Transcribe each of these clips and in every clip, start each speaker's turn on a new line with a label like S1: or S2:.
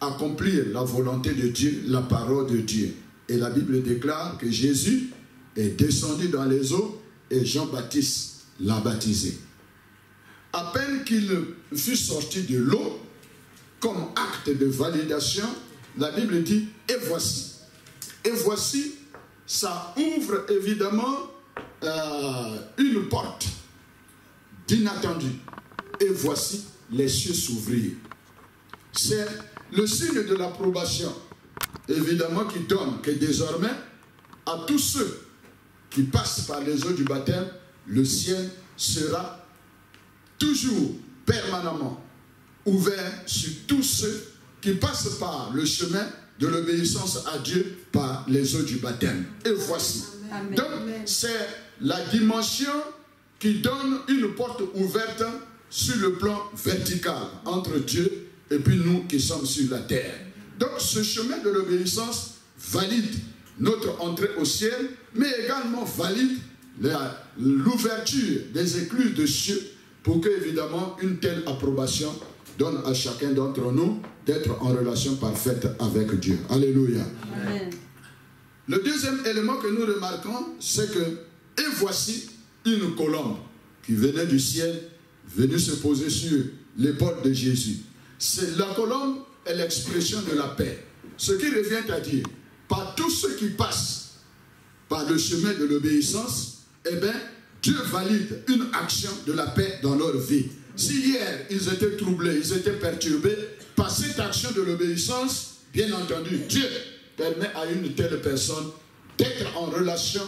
S1: accomplir la volonté de Dieu, la parole de Dieu. Et la Bible déclare que Jésus est descendu dans les eaux et Jean-Baptiste l'a baptisé. À peine qu'il fut sorti de l'eau, comme acte de validation, la Bible dit « et voici ». Et voici, ça ouvre évidemment une porte d'inattendu. Et voici, les cieux s'ouvrirent. C'est le signe de l'approbation, évidemment, qui donne que désormais, à tous ceux qui passent par les eaux du baptême, le ciel sera toujours, permanemment, ouvert sur tous ceux qui passent par le chemin de l'obéissance à Dieu par les eaux du baptême. Et voici. Amen. Donc, c'est la dimension qui donne une porte ouverte sur le plan vertical entre Dieu et puis nous qui sommes sur la terre. Donc, ce chemin de l'obéissance valide notre entrée au ciel, mais également valide l'ouverture des écluses de cieux pour que, évidemment, une telle approbation donne à chacun d'entre nous d'être en relation parfaite avec Dieu. Alléluia. Amen. Le deuxième élément que nous remarquons, c'est que, et voici une colombe qui venait du ciel, venue se poser sur l'épaule de Jésus. La colombe est l'expression de la paix. Ce qui revient à dire, par tous ceux qui passent par le chemin de l'obéissance, eh bien, Dieu valide une action de la paix dans leur vie. Si hier, ils étaient troublés, ils étaient perturbés, par cette action de l'obéissance, bien entendu, Dieu permet à une telle personne d'être en relation,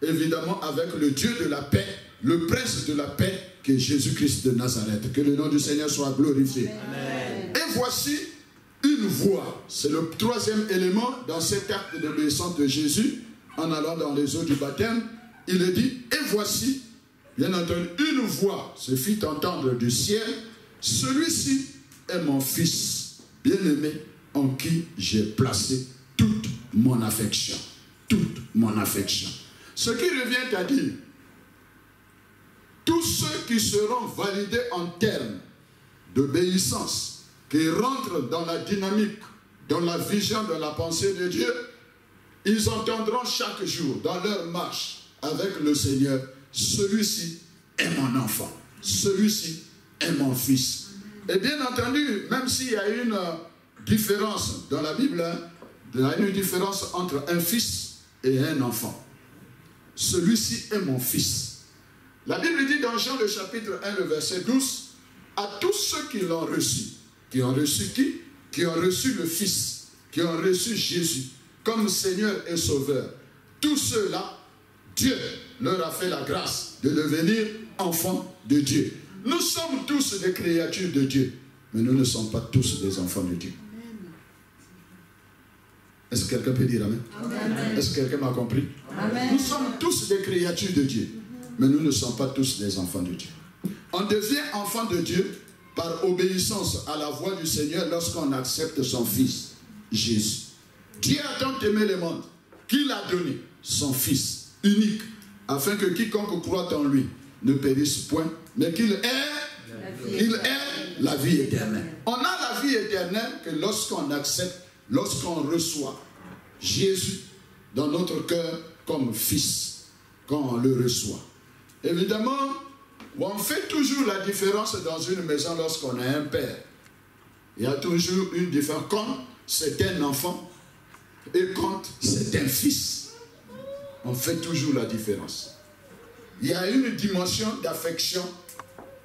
S1: évidemment, avec le Dieu de la paix, le prince de la paix, qui est Jésus-Christ de Nazareth. Que le nom du Seigneur soit glorifié. Amen. Et voici une voie. C'est le troisième élément dans cet acte d'obéissance de Jésus, en allant dans les eaux du baptême. Il est dit, et voici, bien entendu, une voix se fit entendre du ciel. Celui-ci est mon fils bien-aimé en qui j'ai placé toute mon affection. Toute mon affection. Ce qui revient à dire, tous ceux qui seront validés en termes d'obéissance, qui rentrent dans la dynamique, dans la vision, dans la pensée de Dieu, ils entendront chaque jour, dans leur marche avec le Seigneur, celui-ci est mon enfant, celui-ci est mon fils. Et bien entendu, même s'il y a une différence dans la Bible, il y a une différence entre un fils et un enfant. Celui-ci est mon fils. La Bible dit dans Jean le chapitre 1, le verset 12, à tous ceux qui l'ont reçu. Qui ont reçu qui? Qui ont reçu le Fils, qui ont reçu Jésus comme Seigneur et Sauveur. Tous ceux-là, Dieu leur a fait la grâce de devenir enfants de Dieu. Nous sommes tous des créatures de Dieu, mais nous ne sommes pas tous des enfants de Dieu. Est-ce que quelqu'un peut dire Amen? Amen. Est-ce que quelqu'un m'a compris? Amen. Nous sommes tous des créatures de Dieu, mais nous ne sommes pas tous des enfants de Dieu. On devient enfant de Dieu par obéissance à la voix du Seigneur lorsqu'on accepte son Fils, Jésus. Dieu a tant aimé le monde qu'il a donné son Fils unique, afin que quiconque croit en lui ne périsse point, mais qu'il ait la vie éternelle. On a la vie éternelle que lorsqu'on accepte, lorsqu'on reçoit Jésus dans notre cœur comme Fils, quand on le reçoit. Évidemment, on fait toujours la différence dans une maison lorsqu'on a un père. Il y a toujours une différence quand c'est un enfant et quand c'est un fils. On fait toujours la différence. Il y a une dimension d'affection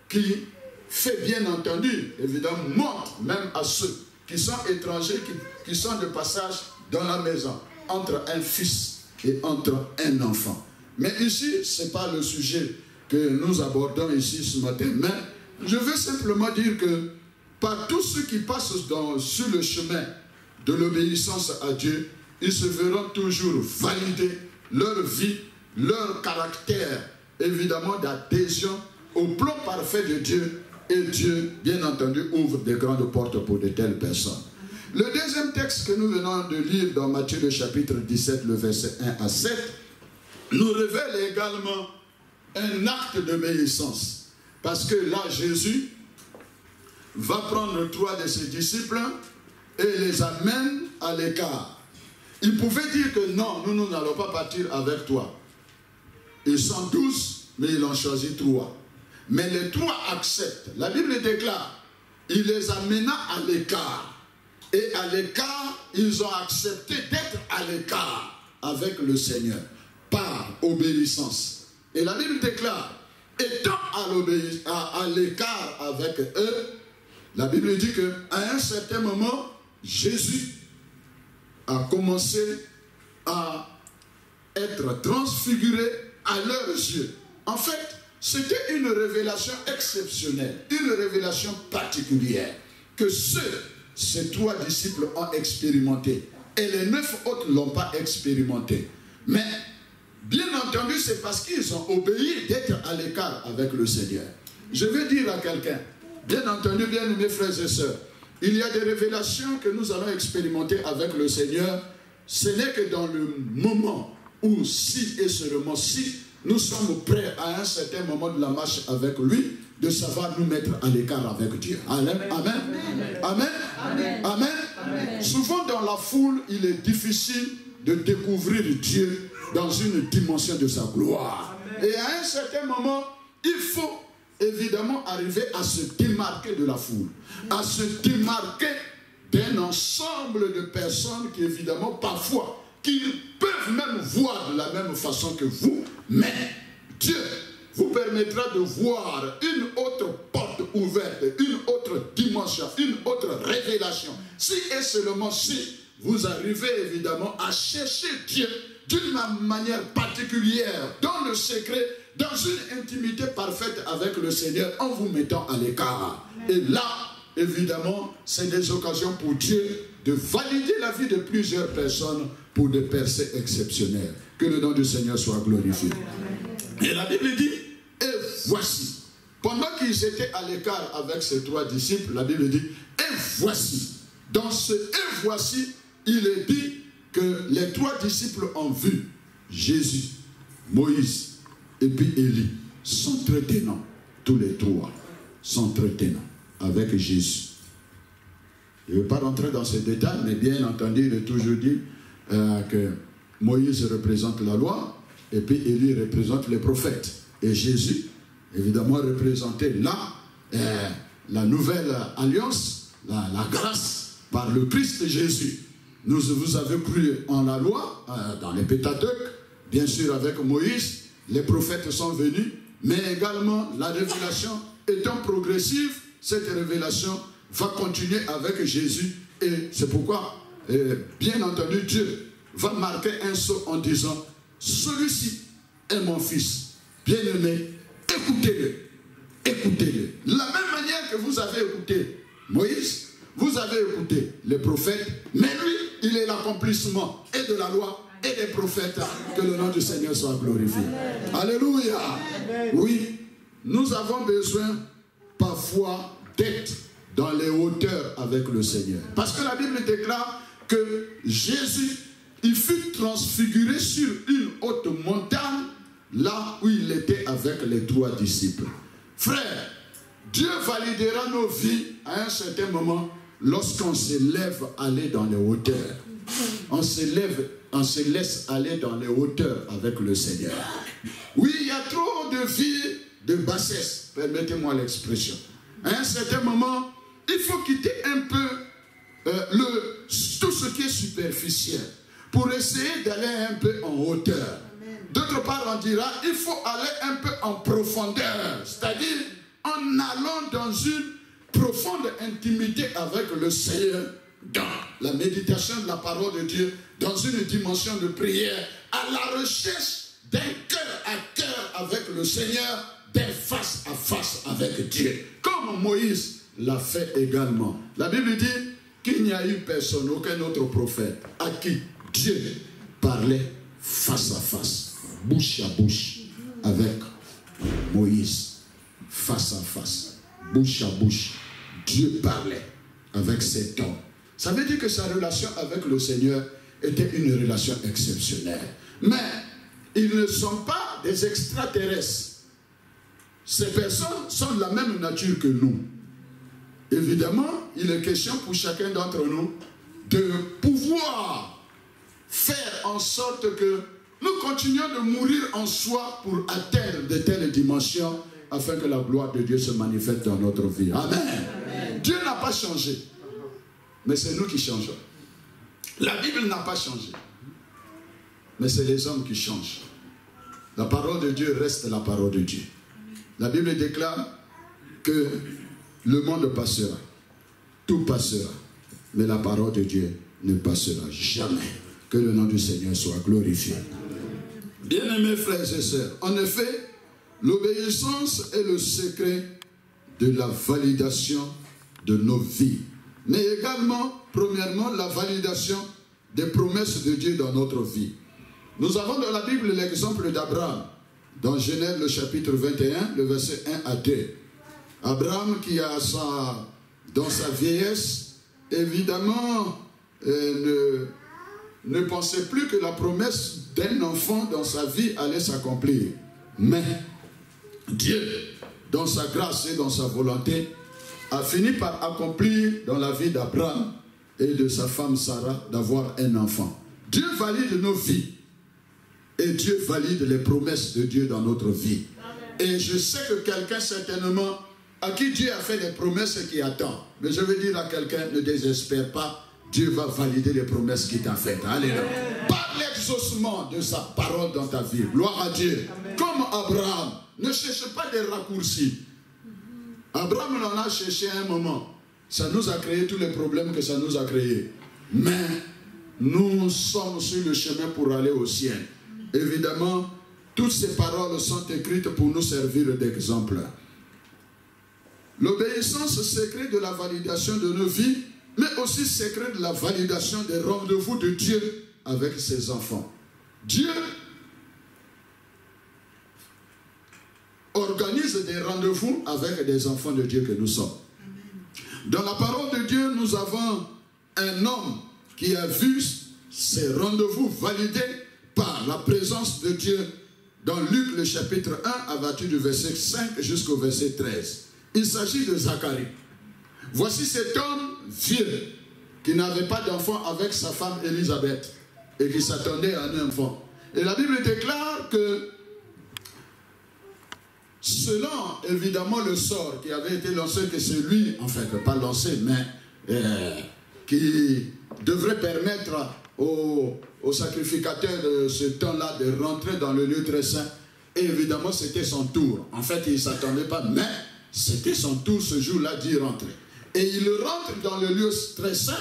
S1: qui fait bien entendu, évidemment, montre même à ceux qui sont étrangers, qui sont de passage dans la maison, entre un fils et entre un enfant. Mais ici, ce n'est pas le sujet que nous abordons ici ce matin, mais je veux simplement dire que par tous ceux qui passent sur le chemin de l'obéissance à Dieu, ils se verront toujours valider leur vie, leur caractère, évidemment d'adhésion au plan parfait de Dieu, et Dieu, bien entendu, ouvre des grandes portes pour de telles personnes. Le deuxième texte que nous venons de lire dans Matthieu le chapitre 17, le verset 1 à 7, nous révèle également un acte d'obéissance. Parce que là, Jésus va prendre 3 de ses disciples et les amène à l'écart. Ils pouvaient dire que non, nous n'allons pas partir avec toi. Ils sont 12, mais ils en choisi 3. Mais les 3 acceptent. La Bible déclare, il les amena à l'écart. Et à l'écart, ils ont accepté d'être à l'écart avec le Seigneur, par obéissance. Et la Bible déclare, étant à l'écart avec eux, la Bible dit qu'à un certain moment, Jésus a commencé à être transfiguré à leurs yeux. En fait, c'était une révélation exceptionnelle, une révélation particulière que ces 3 disciples ont expérimenté. Et les 9 autres ne l'ont pas expérimenté. Mais, bien entendu, c'est parce qu'ils ont obéi d'être à l'écart avec le Seigneur. Je vais dire à quelqu'un, bien entendu, bien mes frères et sœurs, il y a des révélations que nous allons expérimenter avec le Seigneur. Ce n'est que dans le moment où, si et seulement si, nous sommes prêts à un certain moment de la marche avec lui, de savoir nous mettre à l'écart avec Dieu. Amen. Amen. Amen. Amen. Amen. Amen. Souvent dans la foule, il est difficile de découvrir Dieu dans une dimension de sa gloire. Amen. Et à un certain moment, il faut évidemment arriver à se démarquer de la foule, à se démarquer d'un ensemble de personnes qui évidemment parfois qui peuvent même voir de la même façon que vous, mais Dieu vous permettra de voir une autre porte ouverte, une autre dimension, une autre révélation. Si et seulement si vous arrivez évidemment à chercher Dieu d'une manière particulière, dans le secret, dans une intimité parfaite avec le Seigneur, en vous mettant à l'écart. Et là, évidemment, c'est des occasions pour Dieu de valider la vie de plusieurs personnes pour des percées exceptionnelles. Que le nom du Seigneur soit glorifié. Et la Bible dit, et voici, pendant qu'ils étaient à l'écart avec ces 3 disciples, la Bible dit, et voici, dans ce et voici, il est dit que les 3 disciples ont vu Jésus, Moïse et puis Élie s'entretenant, tous les 3 s'entretenant avec Jésus. Je ne vais pas rentrer dans ces détails, mais bien entendu, il est toujours dit que Moïse représente la loi et puis Élie représente les prophètes. Et Jésus, évidemment, représentait là la nouvelle alliance, la grâce par le Christ Jésus. Vous avez cru en la loi, dans les Pétateuques, bien sûr avec Moïse, les prophètes sont venus, mais également la révélation étant progressive, cette révélation va continuer avec Jésus. Et c'est pourquoi, bien entendu, Dieu va marquer un saut en disant, celui-ci est mon fils bien-aimé, écoutez-le, écoutez-le. La même manière que vous avez écouté Moïse, vous avez écouté les prophètes, mais lui, il est l'accomplissement et de la loi et des prophètes. Que le nom du Seigneur soit glorifié. Amen. Alléluia. Amen. Oui, nous avons besoin parfois d'être dans les hauteurs avec le Seigneur. Parce que la Bible déclare que Jésus, il fut transfiguré sur une haute montagne, là où il était avec les 3 disciples. Frère, Dieu validera nos vies à un certain moment lorsqu'on se lève aller dans les hauteurs. On se laisse aller dans les hauteurs avec le Seigneur. Oui, il y a trop de vies de bassesse, permettez-moi l'expression. À un certain moment, il faut quitter un peu tout ce qui est superficiel pour essayer d'aller un peu en hauteur. D'autre part, on dira, il faut aller un peu en profondeur, c'est-à-dire en allant dans une profonde intimité avec le Seigneur, dans la méditation de la parole de Dieu, dans une dimension de prière, à la recherche d'un cœur à cœur avec le Seigneur, d'un face à face avec Dieu, comme Moïse l'a fait également. La Bible dit qu'il n'y a eu personne, aucun autre prophète, à qui Dieu parlait face à face, bouche à bouche, avec Moïse, face à face, bouche à bouche. Dieu parlait avec cet homme. Ça veut dire que sa relation avec le Seigneur était une relation exceptionnelle. Mais ils ne sont pas des extraterrestres. Ces personnes sont de la même nature que nous. Évidemment, il est question pour chacun d'entre nous de pouvoir faire en sorte que nous continuions de mourir en soi pour atteindre de telles dimensions afin que la gloire de Dieu se manifeste dans notre vie. Amen. Amen. Dieu n'a pas changé, mais c'est nous qui changeons. La Bible n'a pas changé, mais c'est les hommes qui changent. La parole de Dieu reste la parole de Dieu. La Bible déclare que le monde passera, tout passera, mais la parole de Dieu ne passera jamais. Que le nom du Seigneur soit glorifié. Bien-aimés frères et sœurs, en effet, l'obéissance est le secret de la validation de nos vies, mais également, premièrement, la validation des promesses de Dieu dans notre vie. Nous avons dans la Bible l'exemple d'Abraham, dans Genèse le chapitre 21, le verset 1 à 2. Abraham qui a dans sa vieillesse, évidemment, ne pensait plus que la promesse d'un enfant dans sa vie allait s'accomplir. Mais Dieu, dans sa grâce et dans sa volonté, a fini par accomplir dans la vie d'Abraham et de sa femme Sarah d'avoir un enfant. Dieu valide nos vies et Dieu valide les promesses de Dieu dans notre vie. Et je sais que quelqu'un certainement à qui Dieu a fait des promesses et qui attend. Mais je veux dire à quelqu'un, ne désespère pas, Dieu va valider les promesses qu'il t'a faites. Alléluia. Par l'exaucement de sa parole dans ta vie. Gloire à Dieu. Amen. Comme Abraham, ne cherche pas des raccourcis. Abraham en a cherché un moment. Ça nous a créé tous les problèmes que ça nous a créés. Mais nous sommes sur le chemin pour aller au ciel. Évidemment, toutes ces paroles sont écrites pour nous servir d'exemple. L'obéissance, secret de la validation de nos vies, mais aussi secret de la validation des rendez-vous de Dieu avec ses enfants. Dieu organise des rendez-vous avec des enfants de Dieu que nous sommes. Dans la parole de Dieu, nous avons un homme qui a vu ces rendez-vous validés par la présence de Dieu dans Luc le chapitre 1 à partir du verset 5 jusqu'au verset 13. Il s'agit de Zacharie. Voici cet homme vieux qui n'avait pas d'enfant avec sa femme Élisabeth et qui s'attendait à un enfant. Et la Bible déclare que selon évidemment le sort qui avait été lancé, que c'est lui, en fait, pas lancé, mais qui devrait permettre au sacrificateur de ce temps-là de rentrer dans le lieu très saint. Et évidemment, c'était son tour. En fait, il ne s'attendait pas, mais c'était son tour ce jour-là d'y rentrer. Et il rentre dans le lieu très saint,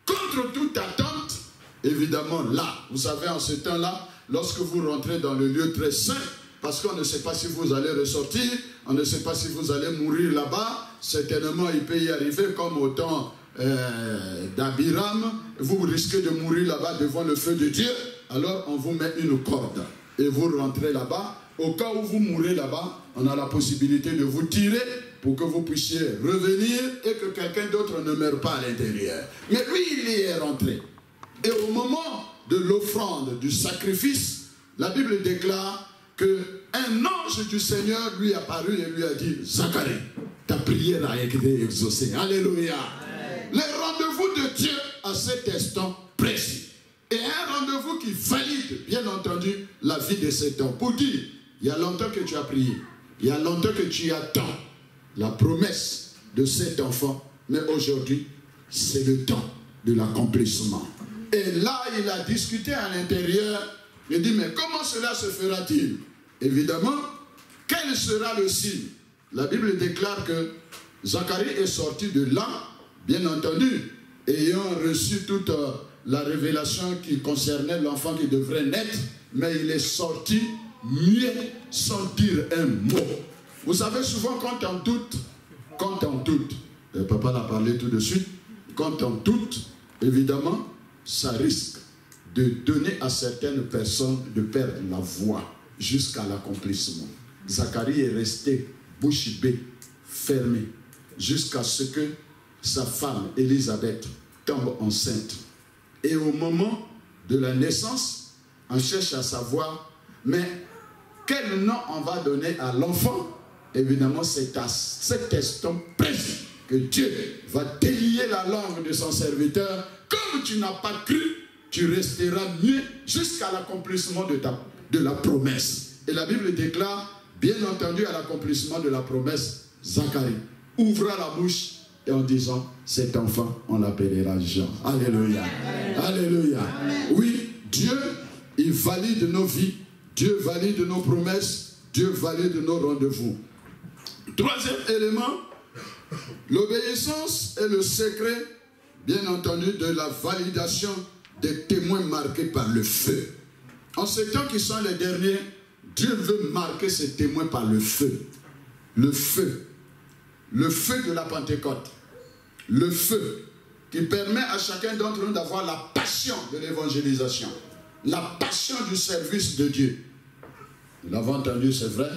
S1: contre toute attente, évidemment là. Vous savez, en ce temps-là, lorsque vous rentrez dans le lieu très saint, parce qu'on ne sait pas si vous allez ressortir, on ne sait pas si vous allez mourir là-bas, certainement il peut y arriver comme au temps d'Abiram, vous risquez de mourir là-bas devant le feu de Dieu, alors on vous met une corde et vous rentrez là-bas. Au cas où vous mourrez là-bas, on a la possibilité de vous tirer pour que vous puissiez revenir et que quelqu'un d'autre ne meure pas à l'intérieur. Mais lui, il y est rentré. Et au moment de l'offrande, du sacrifice, la Bible déclare qu'un ange du Seigneur lui est apparu et lui a dit « Zacharie, ta prière a été exaucée. » Alléluia. Les rendez-vous de Dieu à cet instant précis. Et un rendez-vous qui valide, bien entendu, la vie de cet homme. Pour dire, il y a longtemps que tu as prié. Il y a longtemps que tu attends la promesse de cet enfant. Mais aujourd'hui, c'est le temps de l'accomplissement. Et là, il a discuté à l'intérieur. Il dit, mais comment cela se fera-t-il? Évidemment, quel sera le signe? La Bible déclare que Zacharie est sorti de là, bien entendu, ayant reçu toute la révélation qui concernait l'enfant qui devrait naître, mais il est sorti muet sans dire un mot. Vous savez, souvent quand on doute, papa l'a parlé tout de suite, quand on doute, évidemment, ça risque de donner à certaines personnes de perdre la voix jusqu'à l'accomplissement. Zacharie est resté bouche bée, fermé, jusqu'à ce que sa femme, Élisabeth, tombe enceinte. Et au moment de la naissance, on cherche à savoir, mais quel nom on va donner à l'enfant? Évidemment, c'est à cet instant précis que Dieu va délier la langue de son serviteur. Comme tu n'as pas cru, tu resteras muet jusqu'à l'accomplissement de la promesse. Et la Bible déclare, bien entendu, à l'accomplissement de la promesse, Zacharie ouvra la bouche et en disant, cet enfant, on l'appellera Jean. Alléluia. Amen. Alléluia. Amen. Oui, Dieu, il valide nos vies. Dieu valide nos promesses. Dieu valide nos rendez-vous. Troisième élément, l'obéissance est le secret, bien entendu, de la validation des témoins marqués par le feu. En ces temps qui sont les derniers, Dieu veut marquer ses témoins par le feu. Le feu. Le feu de la Pentecôte. Le feu qui permet à chacun d'entre nous d'avoir la passion de l'évangélisation. La passion du service de Dieu. Nous l'avons entendu, c'est vrai.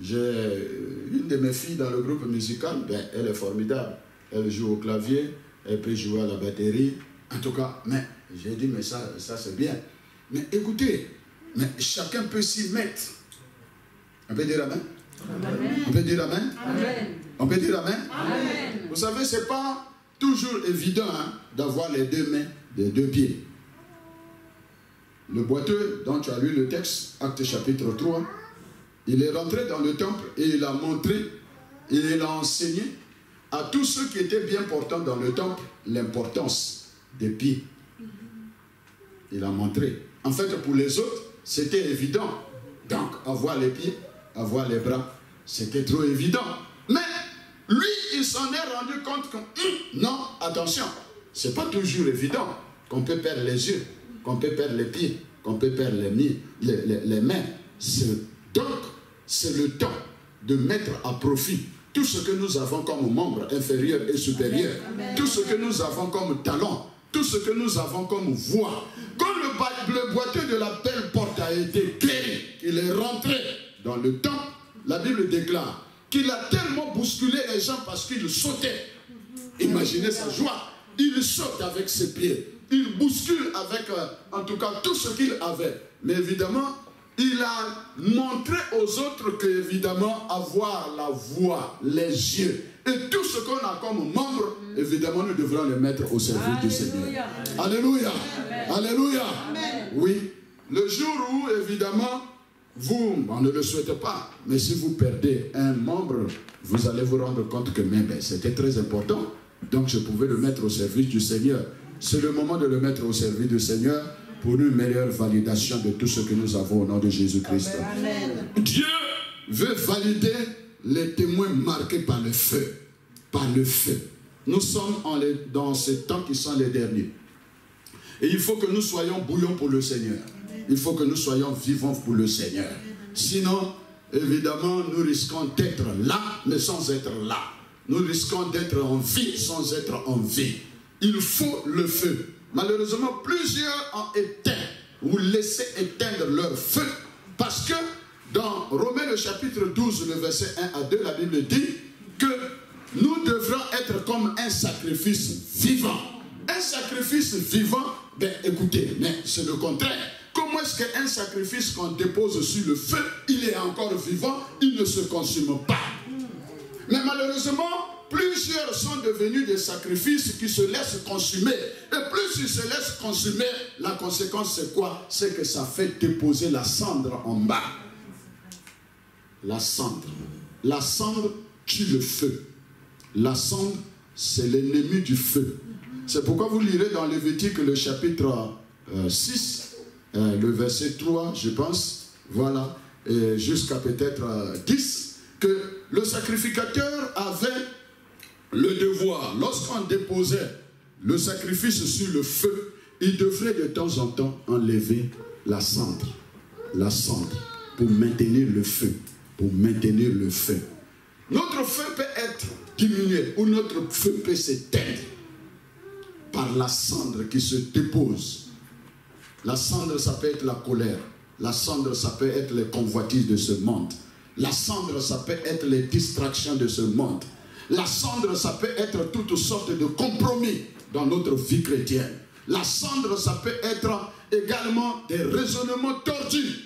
S1: J'ai une de mes filles dans le groupe musical, elle est formidable. Elle joue au clavier, elle peut jouer à la batterie. En tout cas, mais j'ai dit, mais ça c'est bien. Mais écoutez, mais chacun peut s'y mettre. On peut dire amen? Amen. On peut dire amen? Amen. On peut dire amen? Amen. Vous savez, ce n'est pas toujours évident d'avoir les deux mains, les deux pieds. Le boiteux dont tu as lu le texte, Actes chapitre 3, il est rentré dans le temple et il a montré et il a enseigné à tous ceux qui étaient bien portants dans le temple l'importance des pieds. Il a montré. En fait, pour les autres, c'était évident. Donc, avoir les pieds, avoir les bras, c'était trop évident. Mais lui, il s'en est rendu compte que non, attention, c'est pas toujours évident qu'on peut perdre les yeux, qu'on peut perdre les pieds, qu'on peut perdre les mains. Donc, c'est le temps de mettre à profit tout ce que nous avons comme membres inférieurs et supérieurs, tout ce que nous avons comme talent, tout ce que nous avons comme voix. Quand le boiteux de la belle porte a été guéri, il est rentré dans le temple, la Bible déclare qu'il a tellement bousculé les gens parce qu'il sautait. Imaginez sa joie. Il saute avec ses pieds. Il bouscule avec, en tout cas, tout ce qu'il avait. Mais évidemment, il a montré aux autres que, évidemment, avoir la voix, les yeux et tout ce qu'on a comme membre, évidemment, nous devrons les mettre au service du Seigneur. Alléluia. Amen. Alléluia. Amen. Oui. Le jour où, évidemment, vous, on ne le souhaite pas, mais si vous perdez un membre, vous allez vous rendre compte que c'était très important. Donc, je pouvais le mettre au service du Seigneur. C'est le moment de le mettre au service du Seigneur pour une meilleure validation de tout ce que nous avons au nom de Jésus-Christ. Dieu veut valider les témoins marqués par le feu. Par le feu. Nous sommes dans ces temps qui sont les derniers. Et il faut que nous soyons bouillants pour le Seigneur. Il faut que nous soyons vivants pour le Seigneur. Sinon, évidemment, nous risquons d'être là, mais sans être là. Nous risquons d'être en vie, sans être en vie. Il faut le feu. Malheureusement, plusieurs ont éteint ou laissé éteindre leur feu. Parce que dans Romains le chapitre 12, le verset 1 à 2, la Bible dit que nous devrons être comme un sacrifice vivant. Un sacrifice vivant, écoutez, mais c'est le contraire. Comment est-ce qu'un sacrifice qu'on dépose sur le feu, il est encore vivant, il ne se consume pas? Mais malheureusement, plusieurs sont devenus des sacrifices qui se laissent consumer. Et plus ils se laissent consumer, la conséquence c'est quoi? C'est que ça fait déposer la cendre en bas. La cendre. La cendre tue le feu. La cendre, c'est l'ennemi du feu. C'est pourquoi vous lirez dans Lévitique le chapitre 6, le verset 3, je pense, voilà, jusqu'à peut-être 10, que le sacrificateur avait le devoir, lorsqu'on déposait le sacrifice sur le feu, il devrait de temps en temps enlever la cendre, pour maintenir le feu, Notre feu peut être diminué ou notre feu peut s'éteindre par la cendre qui se dépose. La cendre, ça peut être la colère. La cendre, ça peut être les convoitises de ce monde. La cendre, ça peut être les distractions de ce monde. La cendre, ça peut être toutes sortes de compromis dans notre vie chrétienne. La cendre, ça peut être également des raisonnements tordus.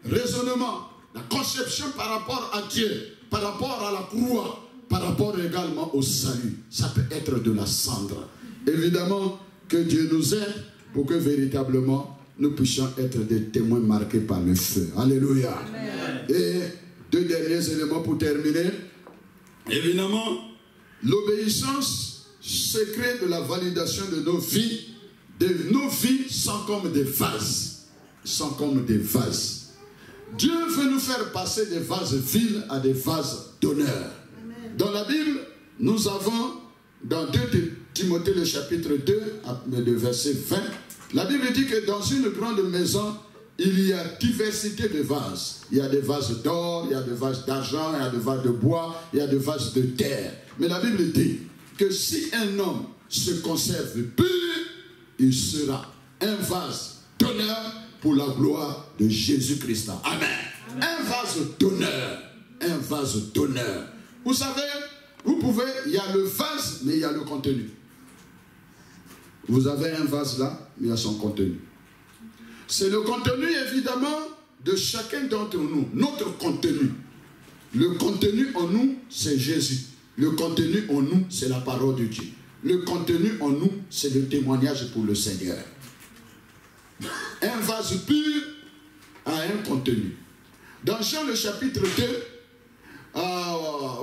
S1: Raisonnement, la conception par rapport à Dieu, par rapport à la croix, par rapport également au salut. Ça peut être de la cendre. Évidemment, que Dieu nous aide pour que véritablement nous puissions être des témoins marqués par le feu. Alléluia. Amen. Et deux derniers éléments pour terminer. Évidemment, l'obéissance, secret de la validation de nos vies. Nos vies sont comme des vases. Sont comme des vases. Dieu veut nous faire passer des vases vils à des vases d'honneur. Dans la Bible, nous avons, dans 2 Timothée, le chapitre 2, le verset 20, la Bible dit que dans une grande maison, il y a diversité de vases. Il y a des vases d'or, il y a des vases d'argent, il y a des vases de bois, il y a des vases de terre. Mais la Bible dit que si un homme se conserve pur, il sera un vase d'honneur pour la gloire de Jésus-Christ. Amen. Un vase d'honneur. Un vase d'honneur. Vous savez, vous pouvez, il y a le vase, mais il y a le contenu. Vous avez un vase là, mais il y a son contenu. C'est le contenu, évidemment, de chacun d'entre nous. Notre contenu. Le contenu en nous, c'est Jésus. Le contenu en nous, c'est la parole de Dieu. Le contenu en nous, c'est le témoignage pour le Seigneur. Un vase pur a un contenu. Dans Jean le chapitre 2,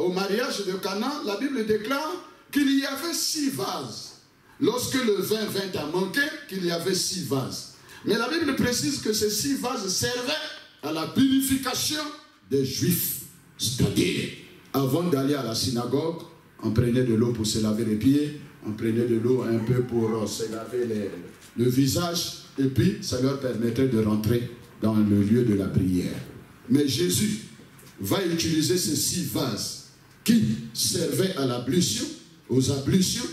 S1: au mariage de Cana, la Bible déclare qu'il y avait 6 vases. Lorsque le vin vint à manquer, qu'il y avait 6 vases. Mais la Bible précise que ces 6 vases servaient à la purification des Juifs. C'est-à-dire, avant d'aller à la synagogue, on prenait de l'eau pour se laver les pieds, on prenait de l'eau un peu pour se laver le visage, et puis ça leur permettait de rentrer dans le lieu de la prière. Mais Jésus va utiliser ces 6 vases qui servaient à l'ablution, aux ablutions,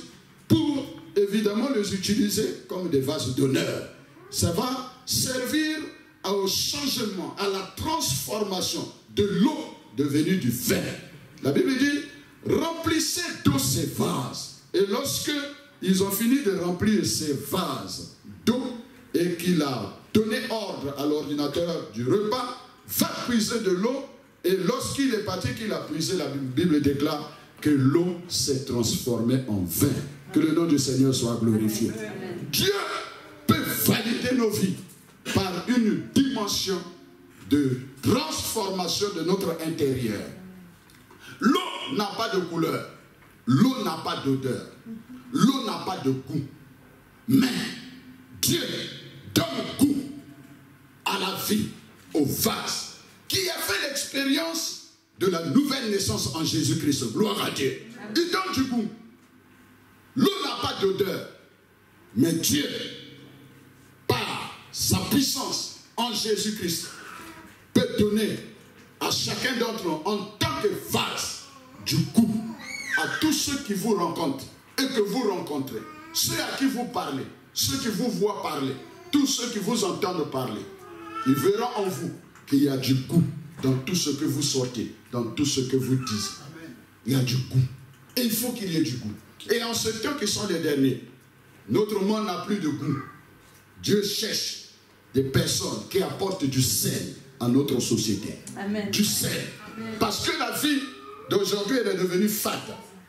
S1: pour évidemment les utiliser comme des vases d'honneur. Ça va servir au changement, à la transformation de l'eau devenue du vin. La Bible dit, remplissez d'eau ces vases. Et lorsque ils ont fini de remplir ces vases d'eau et qu'il a donné ordre à l'ordinateur du repas, va puiser de l'eau. Et lorsqu'il est parti, qu'il a puisé, la Bible déclare que l'eau s'est transformée en vin. Que le nom du Seigneur soit glorifié. Dieu peut valider nos vies par une dimension de transformation de notre intérieur. L'eau n'a pas de couleur. L'eau n'a pas d'odeur. L'eau n'a pas de goût. Mais Dieu donne goût à la vie, au vase, qui a fait l'expérience de la nouvelle naissance en Jésus-Christ. Gloire à Dieu. Il donne du goût. L'eau n'a pas d'odeur. Mais Dieu, par sa puissance en Jésus-Christ, peut donner à chacun d'entre nous, en tant que vase, du goût à tous ceux qui vous rencontrent et que vous rencontrez. Ceux à qui vous parlez, ceux qui vous voient parler, tous ceux qui vous entendent parler. Ils verront en vous qu'il y a du goût dans tout ce que vous sortez, dans tout ce que vous dites. Il y a du goût. Et il faut qu'il y ait du goût. Et en ce temps qui sont les derniers, notre monde n'a plus de goût. Dieu cherche des personnes qui apportent du sel à notre société. Amen. Du sel. Amen. Parce que la vie d'aujourd'hui, elle est devenue fade.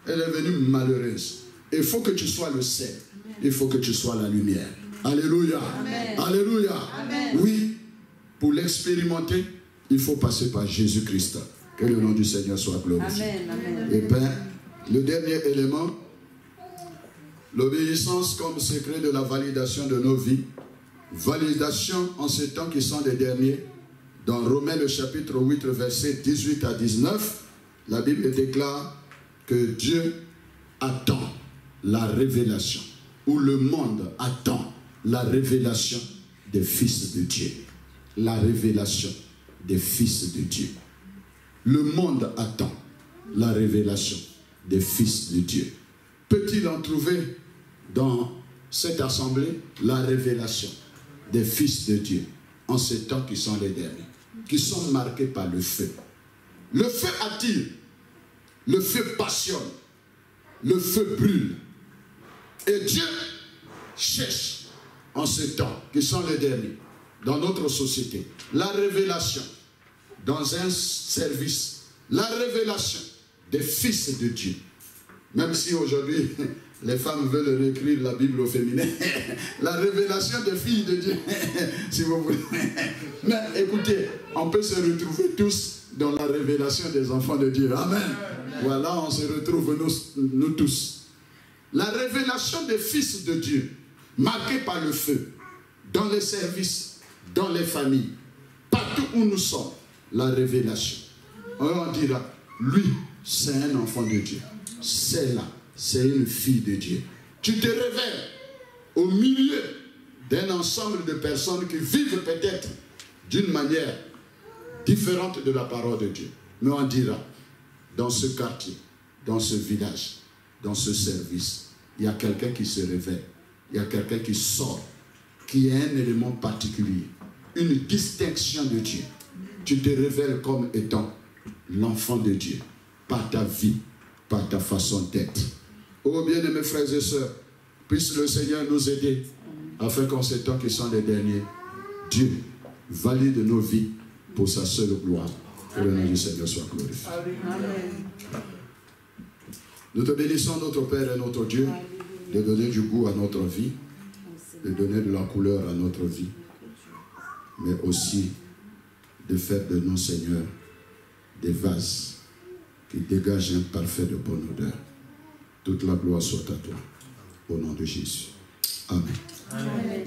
S1: Elle est devenue malheureuse. Il faut que tu sois le sel. Il faut que tu sois la lumière. Alléluia. Amen. Alléluia. Amen. Oui, pour l'expérimenter, il faut passer par Jésus-Christ. Que le nom du Seigneur soit glorifié. Et bien, le dernier élément, l'obéissance comme secret de la validation de nos vies. Validation en ces temps qui sont les derniers. Dans Romains le chapitre 8, verset 18 à 19, la Bible déclare que Dieu attend la révélation, ou le monde attend la révélation des fils de Dieu. La révélation des fils de Dieu. Le monde attend la révélation des fils de Dieu. Peut-il en trouver dans cette assemblée la révélation des fils de Dieu en ces temps qui sont les derniers, qui sont marqués par le feu? Le feu attire, le feu passionne, le feu brûle. Et Dieu cherche en ces temps qui sont les derniers, dans notre société, la révélation dans un service, la révélation des fils de Dieu. Même si aujourd'hui, les femmes veulent réécrire la Bible au féminin. La révélation des filles de Dieu, si vous voulez. Mais écoutez, on peut se retrouver tous dans la révélation des enfants de Dieu. Amen. Voilà, on se retrouve nous tous. La révélation des fils de Dieu, marquée par le feu, dans les services, dans les familles, partout où nous sommes, la révélation. On dira, lui, c'est un enfant de Dieu. C'est là, c'est une fille de Dieu. Tu te révèles au milieu d'un ensemble de personnes qui vivent peut-être d'une manière différente de la parole de Dieu. Mais on dira, dans ce quartier, dans ce village, dans ce service, il y a quelqu'un qui se révèle, il y a quelqu'un qui sort, qui est un élément particulier, une distinction de Dieu. Tu te révèles comme étant l'enfant de Dieu, par ta vie, par ta façon d'être. Oh bien-aimés frères et sœurs, puisse le Seigneur nous aider, afin qu'en ces temps qui sont les derniers, Dieu valide nos vies pour sa seule gloire. Que le nom du Seigneur soit glorifié. Amen. Nous te bénissons, notre Père et notre Dieu, de donner du goût à notre vie, de donner de la couleur à notre vie, mais aussi de faire de nous, Seigneur, des vases qui dégagent un parfait de bonne odeur. Toute la gloire soit à toi, au nom de Jésus. Amen. Amen.